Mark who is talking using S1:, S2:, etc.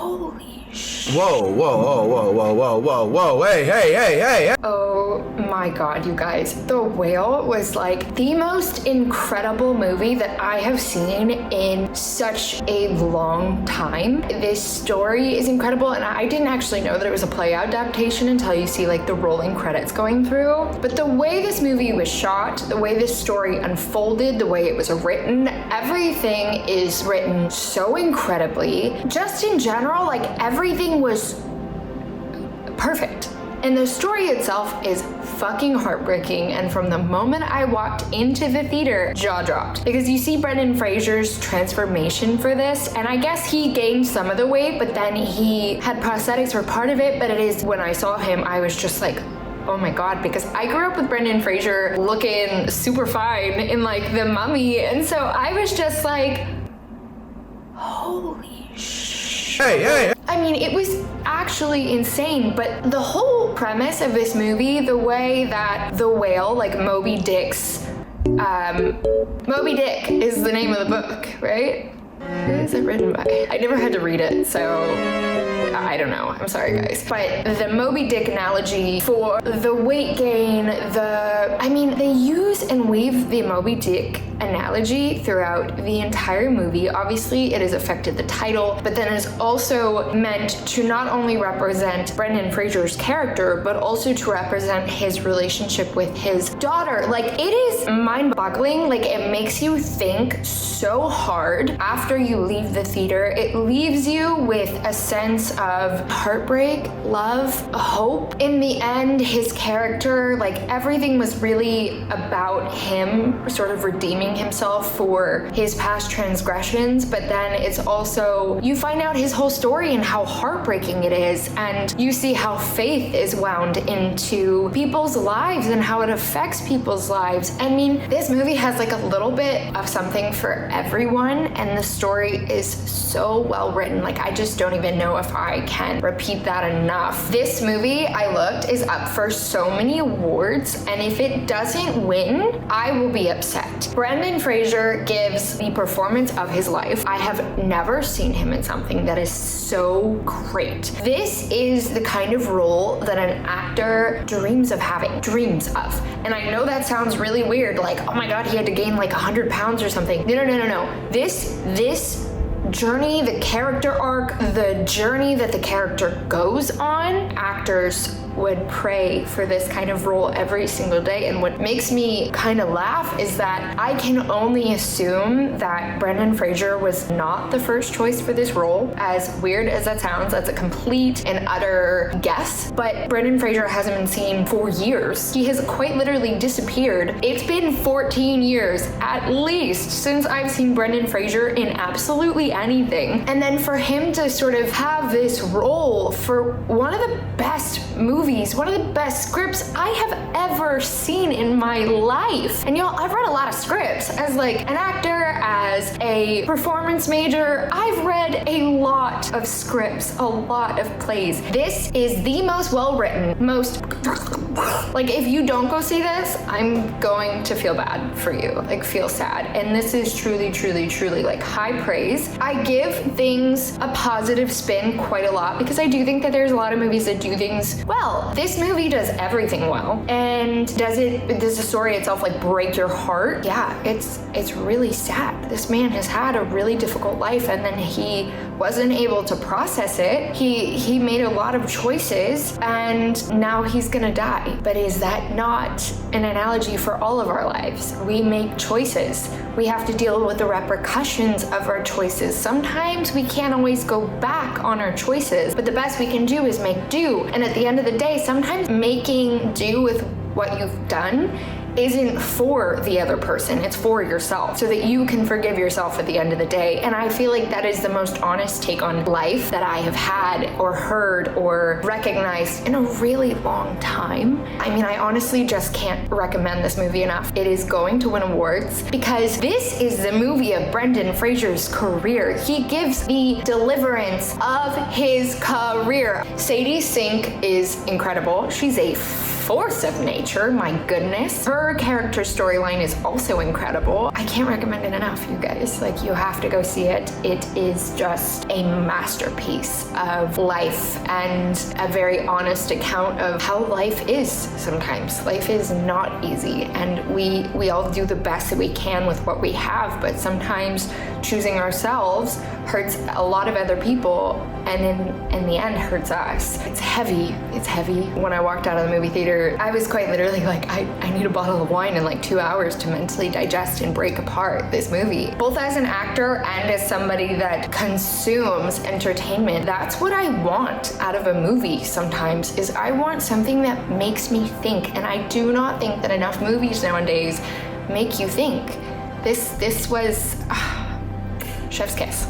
S1: Holy shit.
S2: Whoa, hey.
S1: Oh my god, you guys. The Whale was like the most incredible movie that I have seen in such a long time. This story is incredible, and I didn't actually know that it was a play adaptation until you see like the rolling credits going through. But the way this movie was shot, the way this story unfolded, the way it was written, everything is written so incredibly. Just in general, like everything was perfect. And the story itself is fucking heartbreaking, and from the moment I walked into the theater, jaw dropped. Because you see Brendan Fraser's transformation for this, and I guess he gained some of the weight, but then he had prosthetics for part of it, but it is, when I saw him, I was just like, oh my god, because I grew up with Brendan Fraser looking super fine in like The Mummy, and so I was just like, holy shit.
S2: Hey.
S1: I mean, it was actually insane, but the whole premise of this movie, the way that the whale, like Moby Dick's, Moby Dick is the name of the book, right? Who is it written by? I never had to read it, so I don't know. I'm sorry, guys. But the Moby Dick analogy for the weight gain, they use and weave the Moby Dick analogy throughout the entire movie. Obviously, it has affected the title, but then is also meant to not only represent Brendan Fraser's character, but also to represent his relationship with his daughter. Like, it is mind-boggling. Like, it makes you think so hard. After you leave the theater, it leaves you with a sense of heartbreak, love, hope. In the end, his character, like, everything was really about him sort of redeeming himself for his past transgressions, but then it's also, you find out his whole story and how heartbreaking it is, and you see how faith is wound into people's lives and how it affects people's lives. I mean, this movie has like a little bit of something for everyone, and the story is so well written. Like, I just don't even know if I can repeat that enough. This movie, I looked, is up for so many awards, and if it doesn't win, I will be upset. Brendan Fraser gives the performance of his life. I have never seen him in something that is so great. This is the kind of role that an actor dreams of having, And I know that sounds really weird, like, oh my god, he had to gain like 100 pounds or something. No. This journey, the character arc, the journey that the character goes on, actors would pray for this kind of role every single day. And what makes me kind of laugh is that I can only assume that Brendan Fraser was not the first choice for this role. As weird as that sounds, that's a complete and utter guess. But Brendan Fraser hasn't been seen for years. He has quite literally disappeared. It's been 14 years at least since I've seen Brendan Fraser in absolutely anything. And then for him to sort of have this role for one of the best movies, one of the best scripts I have ever seen in my life. And y'all, I've read a lot of scripts as like an actor, as a performance major. I've read a lot of scripts, a lot of plays. This is the most well-written, most, like, if you don't go see this, I'm going to feel bad for you, like feel sad. And this is truly like high praise. I give things a positive spin quite a lot because I do think that there's a lot of movies that do things well. This movie does everything well. And does the story itself like break your heart? Yeah, it's really sad. This man has had a really difficult life, and then he wasn't able to process it. He made a lot of choices, and now he's gonna die. But is that not an analogy for all of our lives? We make choices. We have to deal with the repercussions of our choices. Sometimes we can't always go back on our choices, but the best we can do is make do. And at the end of the day, sometimes making do with what you've done isn't for the other person, it's for yourself, so that you can forgive yourself at the end of the day. And I feel like that is the most honest take on life that I have had or heard or recognized in a really long time. I mean, I honestly just can't recommend this movie enough. It is going to win awards because this is the movie of Brendan Fraser's career. He gives the deliverance of his career. Sadie Sink is incredible. She's a force of nature, my goodness. Her character storyline is also incredible. I can't recommend it enough, you guys. Like, you have to go see it. It is just a masterpiece of life and a very honest account of how life is sometimes. Life is not easy, and we all do the best that we can with what we have, but sometimes choosing ourselves hurts a lot of other people, and in the end hurts us. It's heavy. When I walked out of the movie theater, I was quite literally like, I need a bottle of wine in like 2 hours to mentally digest and break apart this movie. Both as an actor and as somebody that consumes entertainment, that's what I want out of a movie sometimes, is I want something that makes me think, and I do not think that enough movies nowadays make you think. This was chef's kiss.